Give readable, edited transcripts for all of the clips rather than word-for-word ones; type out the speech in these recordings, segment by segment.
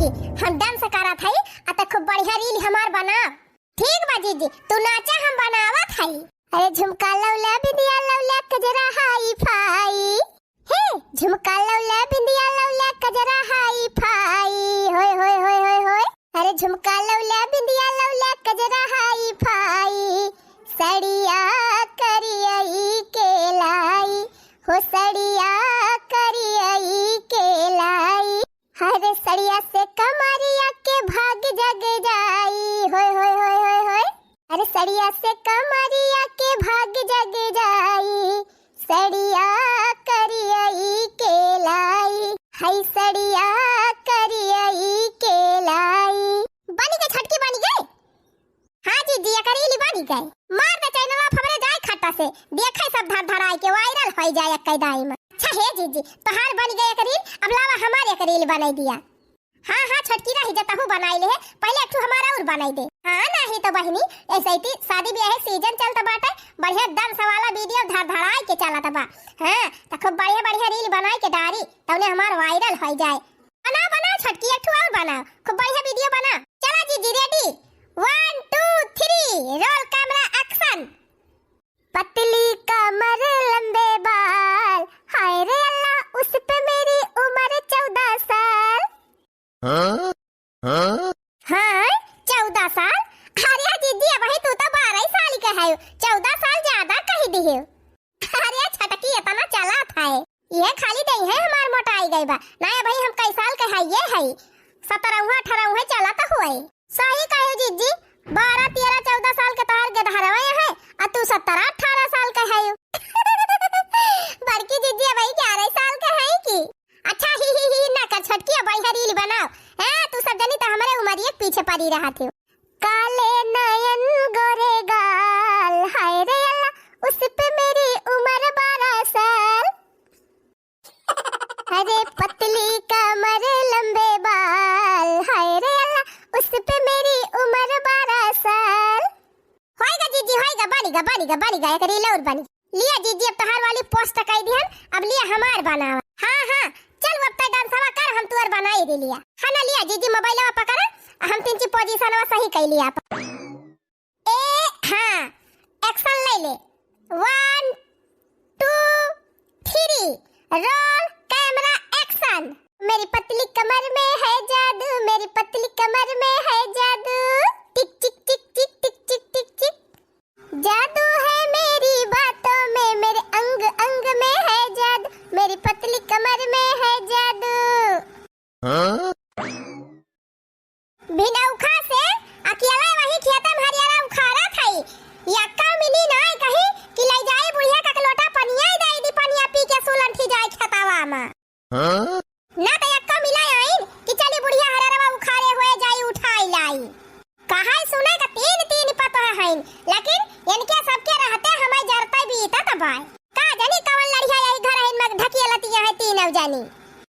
की हम डांस करा था अत खूब बढ़िया रील हमार बना। ठीक बा जीजी तू नाचा हम बनावत हई। अरे झुमका लौला बिंदिया लौला कजरा हाई फाई हे झुमका लौला बिंदिया लौला कजरा हाई फाई होय होय होय होय होय। अरे झुमका लौला बिंदिया लौला कजरा हाई फाई सड़िया करियई के लाई हो सड़िया करियई के लाई। हर सड़िया से कमरिया के भाग जग जाई होय होय होय होय होय। अरे सड़िया से कमरिया के भाग जग जाई सड़िया करियई के लाई हाय सड़िया करियई के लाई। बनी गई छटकी बनी गई। हाँ जी दिया करेली बनी गई। मार दे चैनल ऑफ हमरे जाए खाता से देखे सब धड़ धड़ाई के वायरल हो जाए कई दाई में। अच्छा है जीजी तोहार बन गए करील अब लावा हमारे करील बनाई दिया। हाँ हाँ छटकी रही जतहु बनाई ले पहले एक हमारा और बनाई दे। हाँ नहीं तो बहनी ऐसे ही शादी ब्याह सीजन चलता बाटे बढ़िया दम सवाला वीडियो धड़ धड़ाई के चलत बा। हां त खूब बढ़िया बढ़िया रील बनाई के डारी तौने हमार वायरल हो जाए। बना बना छटकी एक और बना खूब बढ़िया वीडियो बना। चला जीजी रेडी 1 2 3 रोल कैमरा एक्शन। पतली कमर लंबे बाल हाय रे अल्लाह उस पे मेरी उम्र 14 साल। हाँ 14 साल। अरे दीदी वही तू तो 12 साल का है 14 साल ज्यादा कही दी है। अरे छटकी इतना चला था ये खाली नहीं है हमार मोटाई गई बा ना भाई हम कई साल का है ये है 17 18 चला तो हुआ सही कहे जीजी 12 13 14 साल के तोहर के धरवा है और तू 17 18 साल का है। बड़की जीजी भाई 11 साल का है की। अच्छा ही ना कर छटकी बढ़िया रील बनाओ। हैं तू सब जनी तो हमारे उम्र एक पीछे पड़ी रहा थे। काले नयन गोरे गाल हाय रे अल्लाह उस पे मेरी उम्र 12 साल। अरे पतली कमर लंबे बाल हाय रे अल्लाह उस पे मेरी उम्र 12 साल। होएगा जीजी होएगा बनेगा एक रील और बनी लिया जीजी अब तोहार वाली पोस्ट कर दिहन अब लिया हमार बनावा। हां चल अब तक डांसवा कर हम तुअर बनाई दे लिया। हां ना लिया जीजी मोबाइलवा पकड़ हम तीन ची पोजीशनवा सही कर लिया। ए हां एक्शन ले ले 1 2 3 रोल कैमरा एक्शन। मेरी पतली कमर में है जादू मेरी पतली कमर में है जादू टिक टिक टिक टिक टिक टिक टिक टिक जादू है मेरी बातों में मेरे अंग अंग में है जादू मेरी पतली कमर में है जादू। बिना उखा से अकेला वही खेतम हरियारा उखाड़ा थाई यक्का मिली ना कहीं कि ले जाए बुढ़िया का लोटा पनिया दे दी पनिया पी के सुलंठी जाए खतावा में। ना तो यक्का मिला आइन कि चली बुढ़िया हरियारा उखाड़े हुए जाई उठाई लाई। कहां सुने का तीन पता है लेकिन इनके सबके रहते हमें जरता बीता तबाय का जानी कवन लड़िया यही घर है में ढकियलती है तीन जानी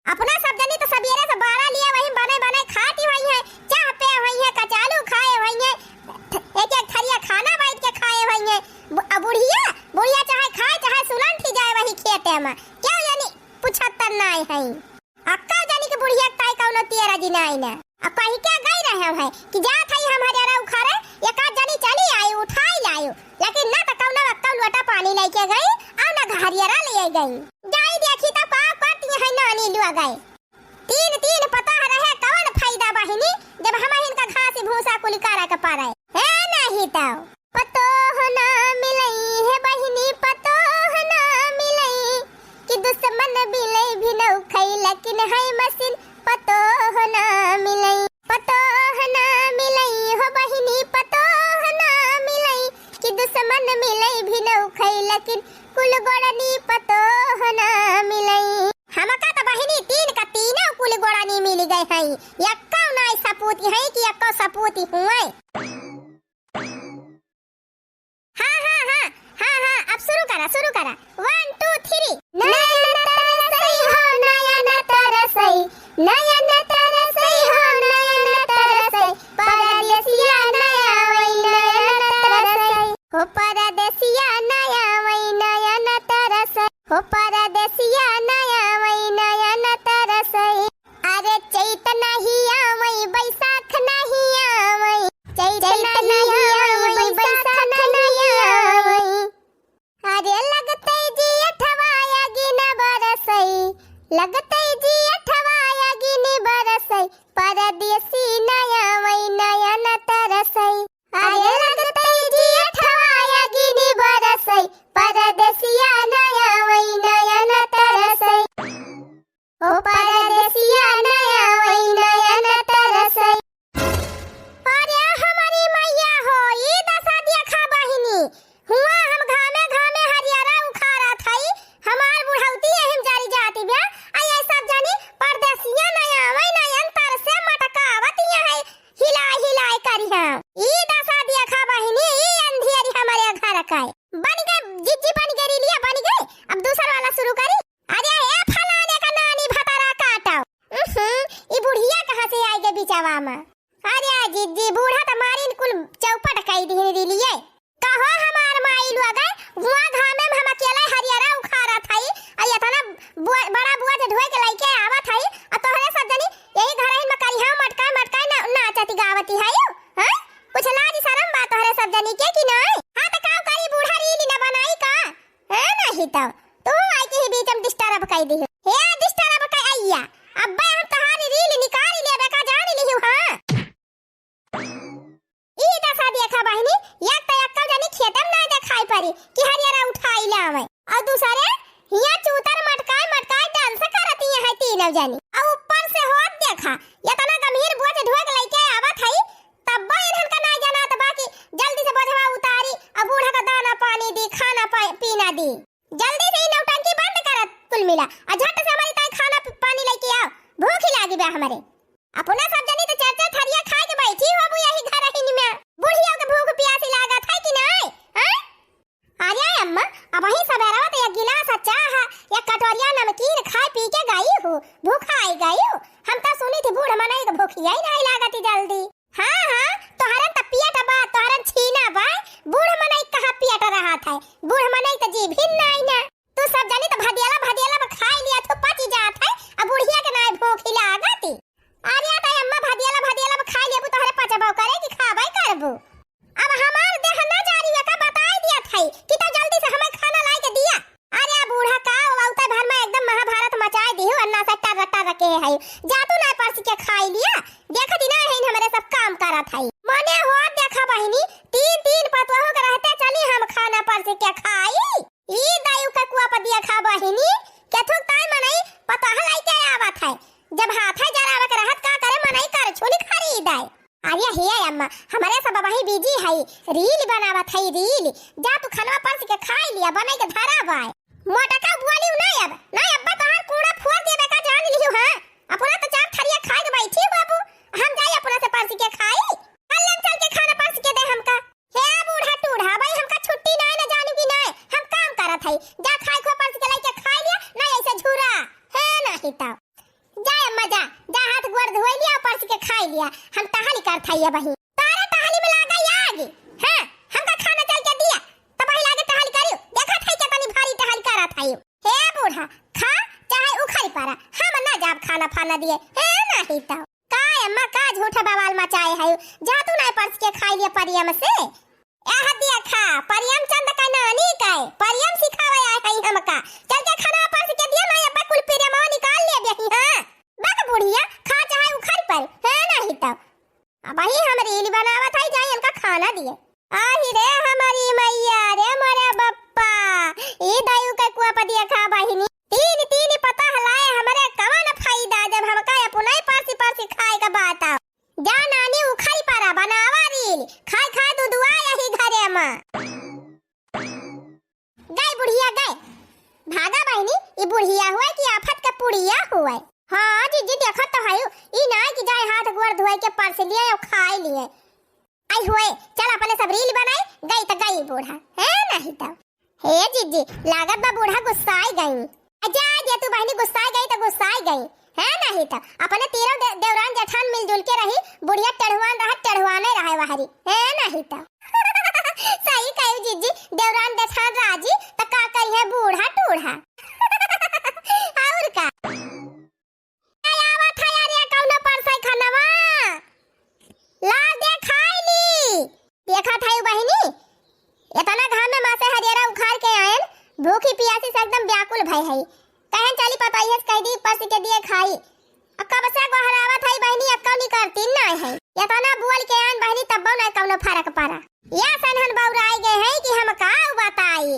अपना सब जानी तो सबेरे से 12 लिए वही बने खाती हुई है चाह पे हुई है कचालू खाए हुई है एक थरिया खाना बैठ के खाए हुई है। बुढ़िया चाहे खाए चाहे सुलंठी जाए वही खेते में क्यों जानी 75 नहीं है अक्का जानी के बुढ़िया ताई कौनो 13 जी नहीं ना अब कहीं क्या गई रहे हैं कि जा थई हम हरियारा उखाड़े एक आध जनी चली आई उठाई लायो लेकिन ना तो कौनो अक्का लोटा पानी लेके गई और ना हरियारा ले गई जाई देखी तो पाप करती है नानी लुआ गए तीन पता रहे कौन फायदा बहिनी जब हम इनका घास भूसा कुलिकारा का पारा है नहीं तो पतो ना मिलई है बहिनी पतो ना मिलई कि दुश्मन बिलई भी न खई लेकिन है मशीन पतो ना मिलई हो बहिनी पतो ना मिलई कि दुश्मन मिलई भी न खई लेकिन कुल गोड़नी पतो ना मिलई। हमका तो बहिनी तीन का तीनों कुल गोड़नी मिल गए हैं यक्का ना सपूती है कि यक्का सपूती हुए। हाँ अब शुरू करा 1 2 3 नयन तरसई हो नयन तरसई नयन तरसई हो नयन तरसई परदेसिया नया वही नयन तरसई हो परदेसिया नया वही नयन तरसई हो परदेसिया नया वही नयन तरसई। अरे चैत नहीं आव खियावा में। अरे जीजी बूढ़ा त मारिन कुल चौपट कई दी लिए कहो हमार माई लुआ गए हुआ घामे में हम अकेले हरियारा उखाड़ा थाई आ ये तना बड़ा बुआ जे ढोए के लइके आवा थाई आ तोहरे सब जनी यही घर में करिहा मटका मटका नाचती गावती है हैं कुछ लाज शरम बात तोहरे सब जनी के कि नहीं। हां त काम करी बूढ़ा रीली न बनाई का है नहीं त तू आई के बीच में डिस्टर्ब कई दी हे डिस्टर्ब कई आइया अब्बे हम तहारी रील निकाल लेबे का जान लिहिउ हां ई दशा देखा बहिनी एक त एक जनी खेतम ना देखाई परी कि हरियारा उठाई लावे और दूसरे हिया चूतर मटकाई डांस करती है तीनों जनी और ऊपर से होत देखा ये तना गंभीर बोझ ढोक लेके आवत है तब इन्हन का ना जाना त बाकी जल्दी से बोझवा उतारी और बूढ़ा का दाना पानी दी खाना पीना दी जल्दी से नौटंकी बंद करत कुल मिला और झट से हमारी ताई खाना पानी लेके आओ भूख लागी बे हमारे अपना सब जनी तो चर्चा थरिया खा के बैठी हो bu यही घर ही में बुढ़िया के भूख प्यासी लागत है कि नहीं हैं अरे अम्मा अब वही सवेरा तो एक गिलास चाह या कटोरिया नमकीन खा पी के गई हूं भूखा आई गई हूं हम तो सुनी थी बूढ़ मनाई तो भूखिया ही नहीं लागती जल्दी। हां तोहरन त पियट बा तोहरन छीना बा बूढ़ मनाई कहां पियट रहा था बूढ़ मनाई तो जी भी नहीं ना तू सब जनी तो भदियाला में खा लिया तो पच जात है अब बुढ़िया के नहीं भूख लागती। अरे त अम्मा भदियाला में खा लेबू तोहरे पचबो करे कि खाबै करबू अब हमार देह न जारी है का बताई दिया था कि तो जल्दी से हमें खाना ला के दिया। अरे बूढ़ा का औते भर में एकदम महाभारत मचाए दियो अन्ना से टरटा रखे है जातू ना परस के खाई लिया देखत ना है हमारे सब काम करत है मने हो देखा बहिनी तीन पतवाहों के रहते चली हम खाना परस के खाई ई दायु का कुआ पर दिया खा बहिनी केथुक ताई मनई पता हलाई के आवत है जब हाथ है जरावे के रहत का करे मनई कर छोली खरीदाई। अरे हे अम्मा हमारे सब वही बिजी है रील बनावत है रील जा तू खाना परस के खाई लिया बनाई के धरा बाय मोटा का बुआली नहीं अब अब्बा तोहर कूड़ा फोड़ देबे का जान लियो हां अपना तो चार थरिया खा के बैठी बाबू हम जाई अपना से परस के खाई चल के खाना परस के दे हमका हे बूढ़ा टूढ़ा भाई हमका छुट्टी ना जानू की नहीं हम काम करत है जा खाई खो परस के लेके खा लिया नहीं ऐसे झूरा है नहीं तो जा अम्मा जा हाथ गोड़ धोई लिया परस के खाई लिया हम टहली कर थाइया बही तारे टहली में लागा आगे हां हमका खाना चल के दिया तब ही लागे टहली करियो देखा थाई के तनी भारी टहली करा थाइयो हे बूढ़ा खा चाहे उखड़ी पारा हम ना जाब खाना फाना दिए है नहीं तो का अम्मा का झूठा बवाल मचाए है जा तू ना परस के खाई लिया परियम से एह दिया खा परियम चंद का नानी काय परियम सिखावे है हमका चल के खाना परस के दिया ना अब्बा कुल पिरमा निकाल ले बही हां बात बुढ़िया खा चाहे उखड़ पर है नहीं तो अब ही हम रील बनावत है जाए इनका खाना दिए आही रे हमारी मैया रे मोरे बप्पा ई दायु के कुआ पर दिया खा बहिनी तीन पता हलाए हमारे कवन फायदा जब हम का अपना परसी खाए का बात आ जा नानी उखड़ी पारा बनावा रील खाए दुआ यही घरे में गई बुढ़िया गए भागा बहिनी ई बुढ़िया हुआ कि आफत का पुड़िया हुआ। हां जीजी देखत तो है ई ना कि जाए हाथ गोड़ धोए के परस लिए और खाई लिए आई हुए चल अपने सब रील बनाई गई तो गई बूढ़ा है नहीं तो हे जीजी लागत बा बूढ़ा गुस्साई गई जा तू बहनी गुस्साई गई तो गुस्साई गई है नहीं तो अपने तीनों देवरान जेठान मिलजुल के रही बुढ़िया टढ़वाने रहे वहारी है नहीं तो सही कही जीजी देवरान जेठान राजी तो का करी है बूढ़ा टूढ़ा और का आवा था यार ये कौनो परसई खानावा ला दे खाई ली देखा था बहिनी इतना घाम में मासे हरियारा उखाड़ के आयन भूखी प्यासी से एकदम व्याकुल भई है कहन चली पताई है कह दी परस के दिए खाई अक्का बसे गोहरावा थाई बहिनी अक्का नहीं करती नहीं है इतना बोल के आन बहिनी तब ना कौनो फर्क पड़ा या सनहन बौराई गए है कि हम का बताई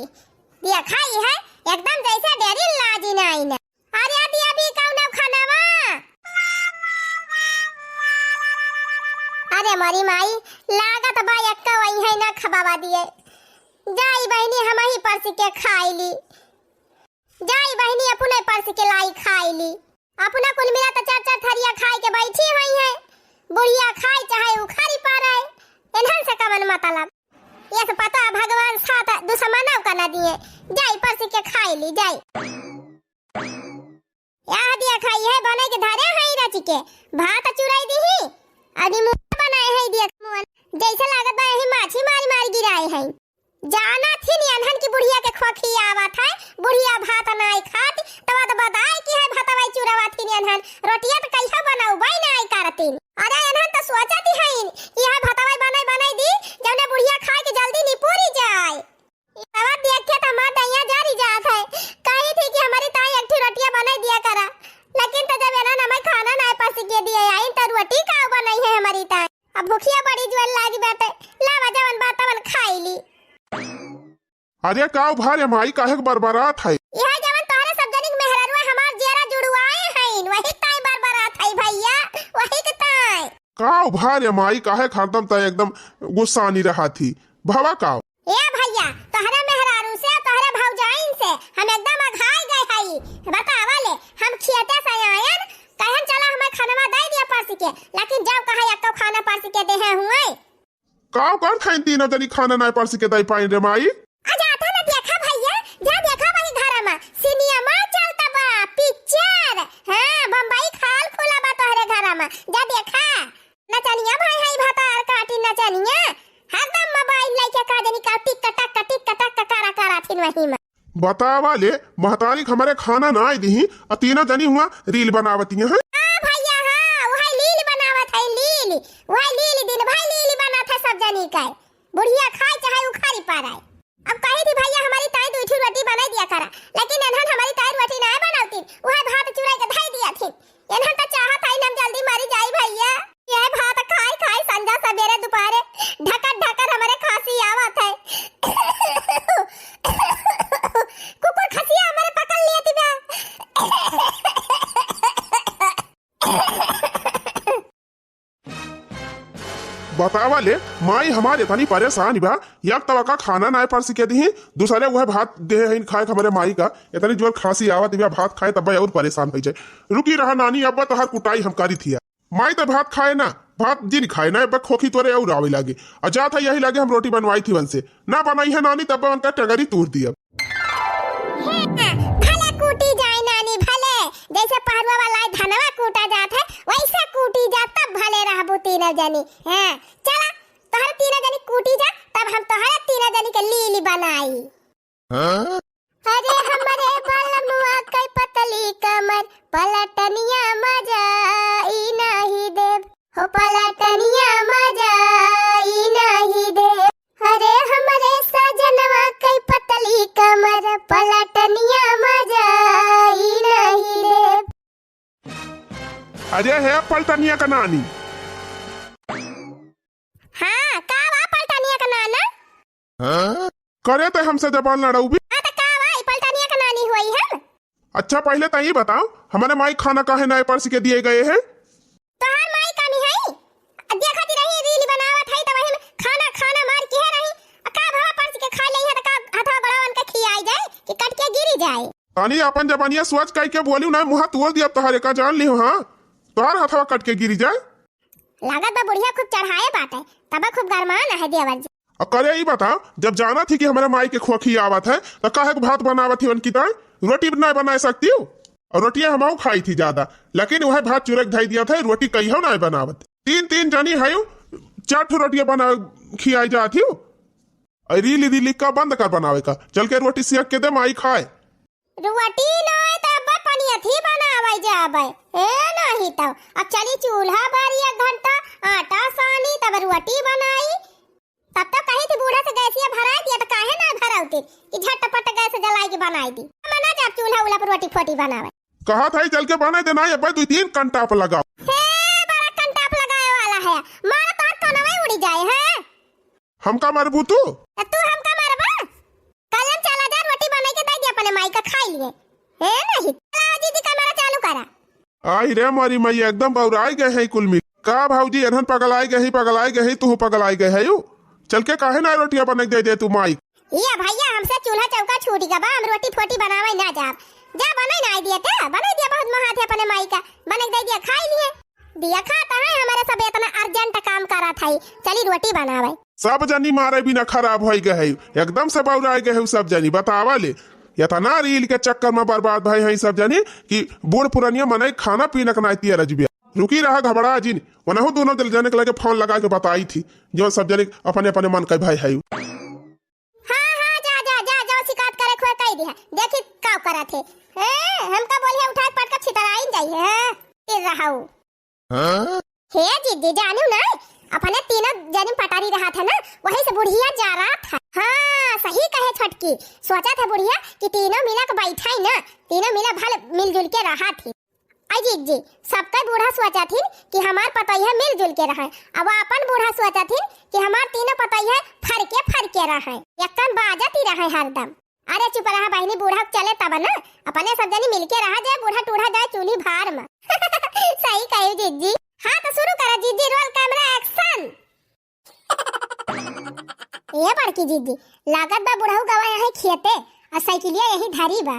दिया खाई है एकदम जैसे डेरी लाजी नहीं ना अरे दिया भी कौनो खानावा अरे मरी माई लागत बा अक्का वही है ना खबावा दिए जाई बहिनी हम ही परस के खाई ली जाई बहिनी अपने परस के लाई खाई ली अपना कुल मिला तो चार थरिया खाई के बैठी हुई है बुढ़िया खाई चाहे उखाड़ी पा रहे इन्हन से कवन मतलब ये तो पता भगवान साथ दुश्मनों का न दिए जाई परस के खाई ली जाई या दिया खाई है बने के धारे है रच के भात चुराई दी तनी मुंह बनाए है देख मुंह जैसे लागत बा यही माछी मारी मारी गिराए है। जाना थी अनहन की बुढ़िया के खोखी आवत है, बुढ़िया भात नाई खाती तवा तो बताए कि है भातवाई चुरावा थी अनहन रोटिया तो कैसा बनाऊ बाई नाई करतीन। अरे अनहन तो सोचती है कि है भातवाई बनाई दी जौने बुढ़िया खाए के जल्दी निपूरी जाए। तवा देख के तो हमार दैया जारी जात है, कही थी कि हमारी ताई एक रोटिया बनाई दिया करा, लेकिन तो जब एना हमें खाना ना पास के दिए आई तो रोटी का बनाई है हमारी ताई। अब भूखिया बड़ी जोर लागी बैठे लावा जवन बातवन खाई ली। अरे का भारे माई काहे बरबरात है? यह जवन तोहरे सब जनिक मेहररुआ हमार जेरा जुड़वाए हैं वही ताई बरबरात है भैया, वही के ताई। का भारे माई काहे खरदम त एकदम गुस्सा नहीं रहा थी भवा का? ए भैया तोहरे मेहरारू से तोहरे भौजाइन से हम एकदम अघाई गए हई। बतावा ले हम खियते से आयन कहन चला हमें खाना दे दिया पास के, लेकिन जब कहा एक तो खाना पास के दे है हुए का कर खाइन तीनों जनी खाना नहीं पास के दई पाइन रे माई। आजा था ना देखा भैया जा देखा भाई घर में सिनेमा चलता बा पिक्चर, हां बम्बई खाल खुला बा तोहरे घर में जा देखा नचनिया भाई हाई भातार काटी नचनिया हरदम मोबाइल लेके का जनी का टिक टक करा थिन वही में। बतावा ले महतारी हमारे खाना ना आई दी और तीनों जनी हुआ रील बनावती है। हां भैया हां वही लील बनावत है लील वही लील दिन भाई लील बनात है सब जनी का बुढ़िया खाए चाहे उखारी पाराए। अब कही थी भैया हमारी ताई दो ठू रोटी बना दिया करा, लेकिन एनहन हमारी ताई रोटी ना बनावती वह भात चुराई के धाई दिया थी। एनहन तो चाहत है हम जल्दी मरी जाई भैया, ये भात खाए संजा सवेरे दोपहरे ढकर हमारे खांसी आवत है। कुकुर खसिया हमारे पकड़ लिए थी बा। बतावा ले माई हमारे इतनी परेशान बा, एक तवा का खाना ना पास के दी दूसरे वह भात दे है खाए हमारे माई का इतनी जोर खांसी आवत बा भात खाए तब और परेशान हो जाए। रुकी रहा नानी अब तो हर कुटाई हम करी थी माई तो भात खाए ना भात जिन खाए ना अब खोखी तोरे और आवे लागे और जा था यही लागे हम रोटी बनवाई थी वन से ना बनाई है नानी तब उनका टगरी तोड़ दिया। भले कूटी जाए नानी भले जैसे पहरुआ वाला धनवा कूटा जात है वैसे कूटी जा तब भले रहबू तीनों जनी। हां चला तोहरे तीनों जनी कूटी जा तब हम तोहरे तीनों जनी के लीली बनाई। हां अरे हमरे बलमुआ कई पतली कमर पलटनिया मजा ई नहीं देव हो पलटनिया मजा ई नहीं देव। अरे हमरे सजनवा कई पतली कमर पलटनिया मजा ई नहीं देव। अरे है पलटनिया का नानी। हाँ का बा पलटनिया का नाना? हाँ करे तो हमसे जबान लड़ाऊ भी। अच्छा पहले तो ये बताओ हमारे माई खाना काहे नए परस के दिए गए हैं? तोहार माई कानी है देखती रही रील बनावत है त वही में खाना मार के रही का भवा परस के खा लई है त का हाथा बड़ावन के खियाई जाए कि कट के गिरी जाए। तानी अपन जबानिया सोच कह के बोली ना मुंह तोड़ दिया तोहरे का जान लियो। हां तोहार हाथवा कट के गिरी जाए लागत बा बुढ़िया खूब चढ़ाए बाटे तब खूब गरमान है देवर जी। और करे ही बताओ जब जाना थी कि हमारे माई के खोखी आवत है तो काहे भात बनावत थी उनकी ताई रोटी नहीं बना सकती हूँ और रोटियां हम खाई थी ज्यादा, लेकिन वह भात चुरक धाई दिया था रोटी कही हो ना बनावत तीन जनी है 4 रोटियां बना खियाई जाती हूँ। रीली रीली का बंद कर बनावे का चल के रोटी सेक के दे माई खाए। रोटी नहीं तब पनिया थी बनावे जावे ए नहीं तो अब चली चूल्हा बारी 1 घंटा आटा सानी तब रोटी बनाई तब तो कही थी बूढ़ा से गैसिया भरा दिया तो काहे ना भराउती कि झटपट गैस जलाई के बनाई दी मना जब चूल्हा उला पर रोटी फोटी बनावे कहा था चल के बना देना ये भाई 2-3 घंटा पे लगाओ। हे बड़ा घंटा पे लगाए वाला है मारा तो कनवे उड़ी जाए है हमका मारबू तू हमका मारबा कल हम चला जा रोटी बना के दे दे अपने माई का खाई लिए हे नहीं जी जी कैमरा चालू करा। आई रे मारी मई एकदम बौराई गए है कुल मिल का भाऊजी एनहन पगलाई गई तू पगलाई गए है यू चल के काहे ना रोटियां बना दे तू माई। ये भैया हमसे चूल्हा चौका छूट गया बा हम रोटी फोटी बनावे ना जा बनाई ना दिए थे बनाई दिया बहुत महाथे अपने माई का बना दे दिया खाई लिए दिया खाता है हमारे सब इतना अर्जेंट काम करा था चली रोटी बनावे सब जनी मारे बिना खराब हो गए एकदम से बौराई गए सब जनी बतावा ले इतना रील के चक्कर में बर्बाद भाई है सब जनी कि बूढ़ पुरानिया मनाई खाना पीना का नाती रजबिया रुकी रहा घबरा जिन वनहु दोनों दिल जाने के लगे फोन लगा के बताई थी जो सब जने अपने अपने मन के भाई है। हाँ हाँ जा जा जा जाओ शिकायत करे खोए कह दिया देखी का करा थे हमका बोलिए उठा पट के छितराई जाइए है फिर रहाऊ हे जीजी जानू ना अपने तीनों जन पटारी रहा था ना वहीं से बुढ़िया जा रहा था। हाँ सही कहे छटकी सोचा था बुढ़िया कि तीनों मिला के बैठा ही ना तीनों मिला भल मिलजुल के रहा थी। अजी जी सबका बूढ़ा सोचा थी कि हमार पतैया मिलजुल के रहे अब अपन बूढ़ा सोचा थी कि हमार तीनों पतैया फरके रहे एकदम बाजत ही रहे हरदम। अरे चुप रहा बहनी बूढ़ा चले तब ना अपने सब जनी मिलके रहा जाए बूढ़ा टूढ़ा जाए चूल्ही भार में सही कहे जीजी। हाँ तो शुरू करा जीजी रोल कैमरा एक्शन। ये बड़की जीजी लागत बा बुढ़ाऊ गवा यहीं खेते और साइकिलिया यहीं धरी बा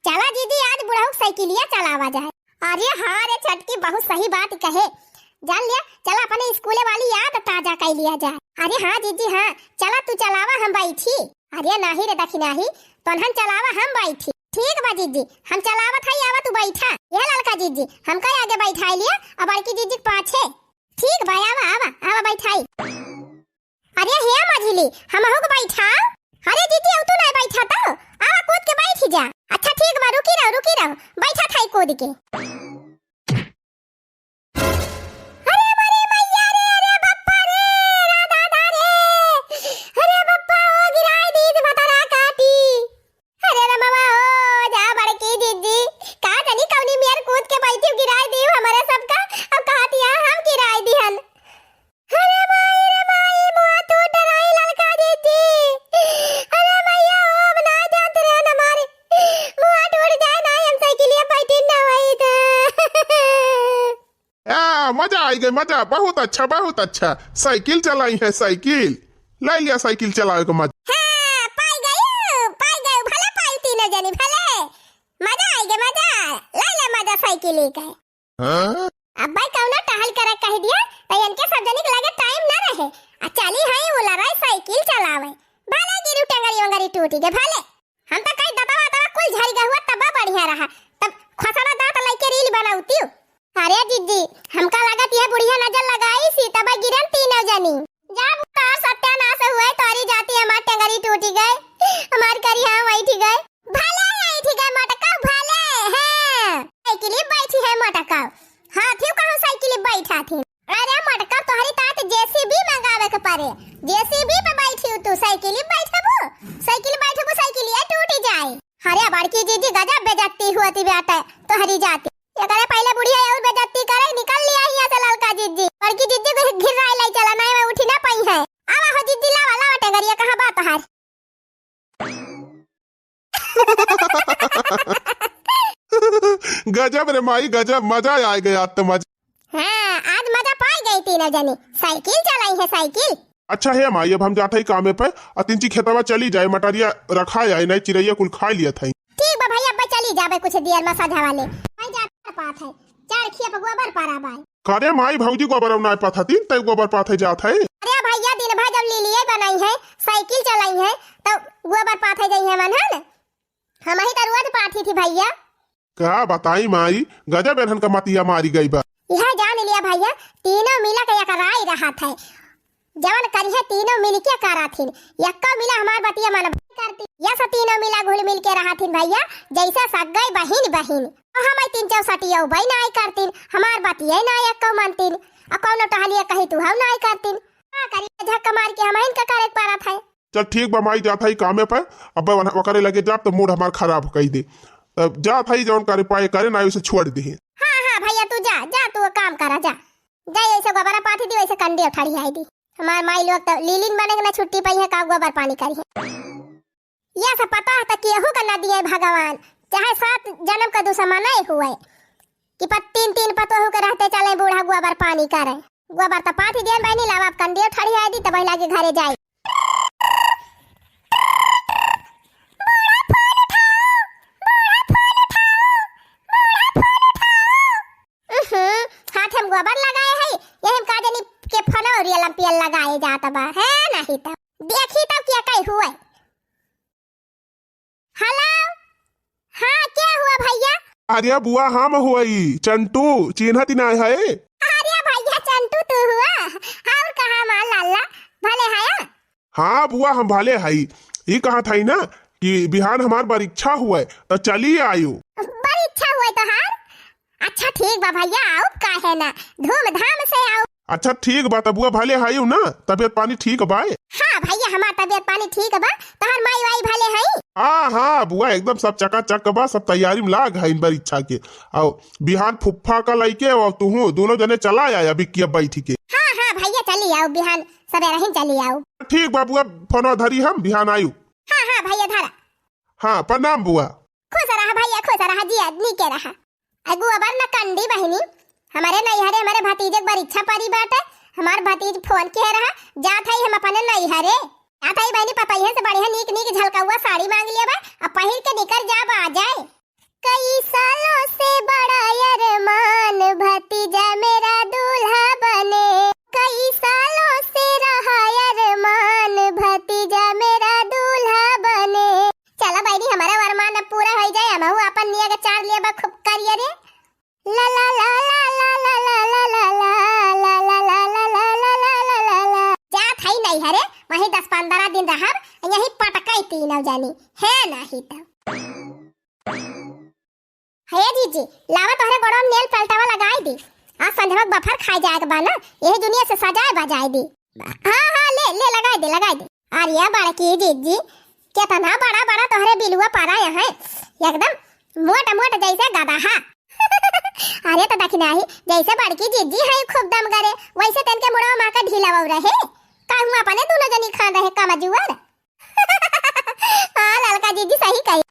चला जीजी आज बुढ़ाऊ साइकिलिया चलावा जाए। अरे हाँ रे छटकी बहुत सही बात कहे जान लिया चला अपने स्कूले वाली याद ताजा कर लिया जाए। अरे हाँ जीजी हाँ चला तू चलावा हम बैठी। अरे नहीं रे दखी नहीं तो हम चलावा हम बैठी। ठीक बा जीजी हम चलावत हई आवा तू बैठा ये लड़का जीजी हमका आगे बैठाई लिया और बड़की जीजी पाछे। ठीक बा आवा आवा आवा बैठाई। अरे हे मझली हमहु को बैठा। अरे जीजी अब तू नहीं बैठा तो आवा कूद के बैठ जा। अच्छा ठीक बा रुकी रहो बैठा थाई कूद के। अरे मरे मैया रे अरे बप्पा रे राधा रे अरे बप्पा ओ गिराई दीद बतरा काटी। अरे रे मामा ओ जा बड़की जीजी का जानी कौनी मेर कूद के बैठी गिराई दी हमारे सबका अब कहती है हम गिराई दिहन। अरे माई रे माई मुआ टूट रही लड़का जीजी। अरे मैया ओ बना जात रे हमारे मुआ टूट जाए ना हम साइकिलिया बैठी ना वही तो। मजा आई गई मजा बहुत अच्छा साइकिल चलाई है साइकिल ला लिया साइकिल चलाए को मजा। हाँ पाई गई भले पाई तीनों जनी भले मजा आई गई मजा ला मजा साइकिल का। अब भाई कौनो टहल कर कह दिया तो इनके सब जनी के लगे टाइम ना रहे चली है वो लड़ाई साइकिल चलावे भले गिरू टंगरी वंगरी टूटी गए भले हम तो कहीं दबा कुल झरी गया हुआ तब बढ़िया रहा तब खसला दांत लेके रील बनाऊती। अरे जीजी हमका लागत ये बुढ़िया नजर लगाई सी तब गिरन तीनों जनी जब तार सत्यानाश हुए तारी जाती हमार टंगरी टूटी गए हमार करी हां बैठ गए भले नहीं ठीक है मटका भले हैं साइकिल बैठी है मटका हां थी कहूं साइकिल बैठा थी। अरे मटका तोहरी तात जेसीबी मंगावे के पड़े जेसीबी पे बैठी तू साइकिल बैठबू साइकिल ये टूट जाए। अरे बड़की जीजी गजब बेइज्जती हुआती बेटा तोहरी जाती एकरे पहले बुढ़िया और बेइज्जती करे निकल लिया यहां से लड़का जीजी बड़की जीजी को घिर रहा लाई चला नहीं मैं उठी ना पाई है आवा हो जीजी लावा टगरिया कहां बात हार। गजब रे माई गजब मजा आ गया तो मजा। हाँ आज मजा पाई गई तीनों जनी साइकिल चलाई है साइकिल। अच्छा है माई अब हम जाते ही कामे पे अतिंची खेतवा चली जाए मटरिया रखा जाए नहीं चिड़ैया कुल खा लिया था। ठीक बा भैया अब चली जाबे कुछ देर में सजा वाले भाई जा पात है चार खिया पे गोबर पारा भाई। करे माई भौजी गोबर ना पाथा तीन तय गोबर पाथे जात है। अरे भैया दिन भर जब लीलिए बनाई है साइकिल चलाई है तो गोबर पाथे जाई है मन है हम ही तो रोज पाथी थी भैया। क्या बताई माई गजब एहन का मतिया मारी गई बा। यह जान लिया भैया तीनों मिला के कराई रहा था जवन करिए तीनों मिल के करा थी यक्का मिला हमार बतिया मन करती या सब तीनों मिला घुल मिल के रहा थी भैया जैसा सगाई बहिन और हम 364 भाई ना आई करतीन हमार बतिया ना यक्का मानतीन और कौनो टहलिया कही तू हम ना आई करतीन का करी झक्का मार के हम इनका करे पारा था। चल ठीक बा माई जात है कामे पे अब वकरे लगे जा तो मूड हमार खराब कई दे तब जात है जौन करे पाए करे ना उसे छोड़ दे। हां भैया तू जा तू काम करा जा ऐसे गोबर पाथी दी वैसे कंडे उठाड़ी आई दी हमार माई लोग तो लीलिन बने ना छुट्टी पाई है का गोबर पानी करी है यह सब पता है केहू का नदी है भगवान चाहे 7 जन्म का दुश्मन नहीं हुए कि तीन पतोहू के रहते चले बूढ़ा गोबर पानी करे गोबर तो पाथी देन बहनी लावा कंडे उठाड़ी आई दी तब लागे घरे जाई। हाथ हम गोबर लगाए है यही हम काजनी के फनौरिया लंपियल लगाए जाता बा है नहीं तो देखी तो क्या कहीं हुआ। हेलो हाँ क्या हुआ भैया। अरे बुआ हम हुई चंटू चिन्हत ना है। अरे भैया चंटू तू हुआ और कहा मां लाला भले है। हाँ बुआ हम भाले हई। ये कहा था ना कि बिहान हमार परीक्षा हुआ है तो चलिए आयु। बड़ी इच्छा हुआ तो हार। अच्छा ठीक बा भैया आओ काहे ना धूमधाम से आओ। अच्छा ठीक बा बुआ भाले आयु ना तबियत पानी ठीक बा। हाँ भैया हमार तबियत पानी ठीक बा तोहर माई वाई भले है। हाँ हाँ बुआ एकदम सब चकाचक बा सब तैयारी में लाग है इन परीक्षा के। आओ बिहान फुफ्फा का लइके और तू दोनों जने चला आया बिकिया बैठी के। हाँ हाँ भैया चली आओ बिहान सवेरे ही चली आओ। ठीक बा बुआ फोन धरी हम बिहान आयु। हाँ हाँ भैया धरा। हाँ प्रणाम बुआ। खुश रहा भैया खुश रहा जी आदमी के रहा। अगु अबर न कंडी बहिनी हमारे नैहरे हमारे भतीजे के परीक्षा परी बाटे। हमार भतीज फोन के रहा जात है हम अपने नैहरे जात है बहनी पतैया से बढ़िया नीक नीक झलका साड़ी मांग लिया बा अब पहिर के निकल जा आ जाए। कई सालों से बड़ा अरमान भतीजा मेरा दूल्हा बने। कई सालों से रहा अरमान भतीजा मेरा दूल्हा बने। चला बहनी हमारा अरमान अब पूरा हो जाए हम अपन निया के चार लिया बा खूब करिए रे। ला ला ला ला ला ला ला ला ला ला ला ला ला ला ला ला ला ला जात है नहीं हरे वही 10-15 दिन रहब यही पटकाई तीनों जानी है नहीं तो है जीजी लावा तोहरे गोड़ों में नेल पलटावा लगाई दी। आज संध्या बफर खाई जाए के बाना यही दुनिया से सजाए बजाई दी। हाँ हाँ ले ले लगाई दे। अरे बड़की जीजी कितना बड़ा बड़ा तोहरे बिलुआ पारा यहाँ एकदम मोटा मोटा जैसे गधा। अरे तो दखना ही जैसे बड़की जीजी है खूब दम करे वैसे तन के मुड़वा मां का ढीला हो रहे कहूं अपने दोनों जनी खान रहे कमजुआर। हां ललका जीजी सही कही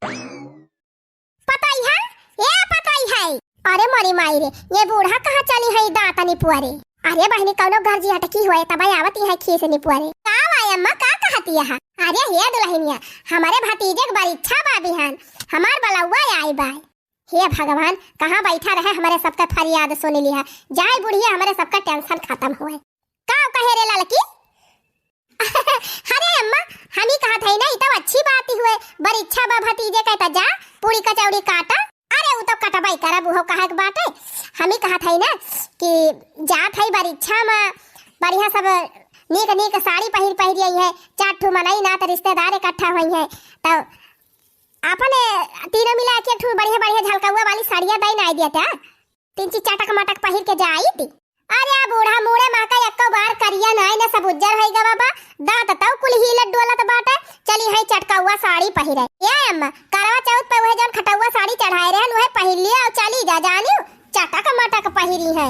पता ही है ये पता ही है। अरे मरी माई रे ये बूढ़ा कहां चली है दांता निपुआरे। अरे बहनी कौनो घर जी हटकी होए तब आवती है खीस निपुआरे का आय अम्मा का कहती है। अरे हे दुल्हनिया हमारे भतीजे के परीक्षा बा बिहान हमार बलौआ आई बा। हे भगवान कहाँ बैठा रहे हमारे सबका फरियाद सुन लिया जाए बुढ़िया हमारे सबका टेंशन खत्म हुए। का कहे रे लड़की। अरे अम्मा हम ही कहा थे ना ये तो अच्छी बात ही हुए परीक्षा बा भतीजे कहता जा पूरी कचौड़ी काटा। अरे वो तो कटबाई करा बुहो कहा के बात है हम ही कहा थे ना कि जात है परीक्षा में बढ़िया सब नीक नीक साड़ी पहिर आई है चार ठू मनाई ना तो रिश्तेदार इकट्ठा हुई है तो आपने तीनों मिला के ठू बढ़िया बढ़िया झलकावा वाली साड़ियां दाई ना दिया था 3 चटक मटक पहिर के जाई थी। अरे बूढ़ा मुड़े मां का एको बार करिया नाई ना सब उज्जर है गा बाबा दांत तौ कुल हीलत डोलत बाटे चली है चटकावा साड़ी पहिरे। ये अम्मा करवा चौथ पे वह जन खटौवा साड़ी चढ़ाए रहन वह पहिर लिया और चली जा जानियो चटक मटक पहिरी है।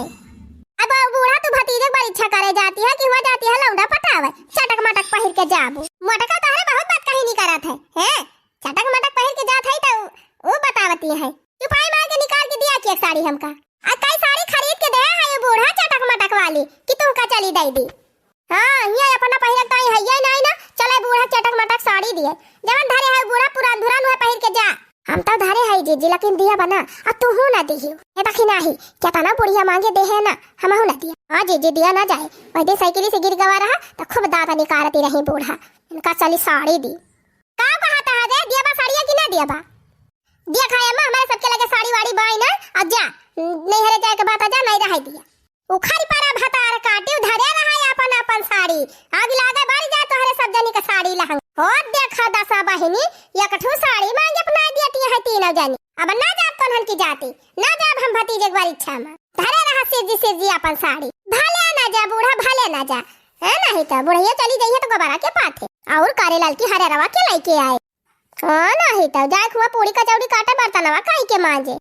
अब बूढ़ा तू भतीजे परीक्षा करे जाती है कि हुआ जाती है लौंडा पटावे चटक मटक पहिर के जाबू मटका तोहरे बहुत बात कहीं नहीं करत है हैं चटक मटक पहिर के जात है तो वो बतावती है तू पाई मार के निकाल के दिया कि एक साड़ी हमका आ कई साड़ी खरीद के दे है ये बूढ़ा चटक मटक वाली कि तू का चली दई दी। हां ये अपना पहिर ताई है ये नहीं ना चले बूढ़ा चटक मटक साड़ी दिए जवन धरे है बूढ़ा पूरा धुरन हुए पहिर के जा। हम तो धरे है जीजी लेकिन दिया बना अब तू हो ना दियो ये दखिना ही क्या तना बुढ़िया मांगे दे है ना हम हो ना दिया। हां जीजी दिया ना जाए वही साइकिल से गिर गवा रहा तो खूब दांत निकारती रही बूढ़ा इनका चली साड़ी दी का कहता है दे दिया बा साड़ियां कि ना दिया बा दिया खाए अम्मा हमारे सबके लगे साड़ी वाड़ी बाई ना अब जा नहीं हरे जाए के बात जा नहीं रह दिया उखाड़ी पारा भतार काटे धरे रहा अपन अपन साड़ी आग लागे बारी जा तोहरे सब जनी का साड़ी लहंग और देखा दसा बहिनी एकठू साड़ी मांगे अपना दियती है तीनों जनी अब ना जाब कन्हन की जाती ना जाब हम भतीजे के परीक्षा में धरे रहा सिजी अपन साड़ी भले ना जा बूढ़ा भले ना जा है नहीं तो बुढ़िया चली गई है तो गबारा के पाथे और कारेलाल की हरे रवा के लेके आए। हां नहीं तो जाए खुआ पूरी कचौड़ी काटे बर्तनवा काई के मांजे।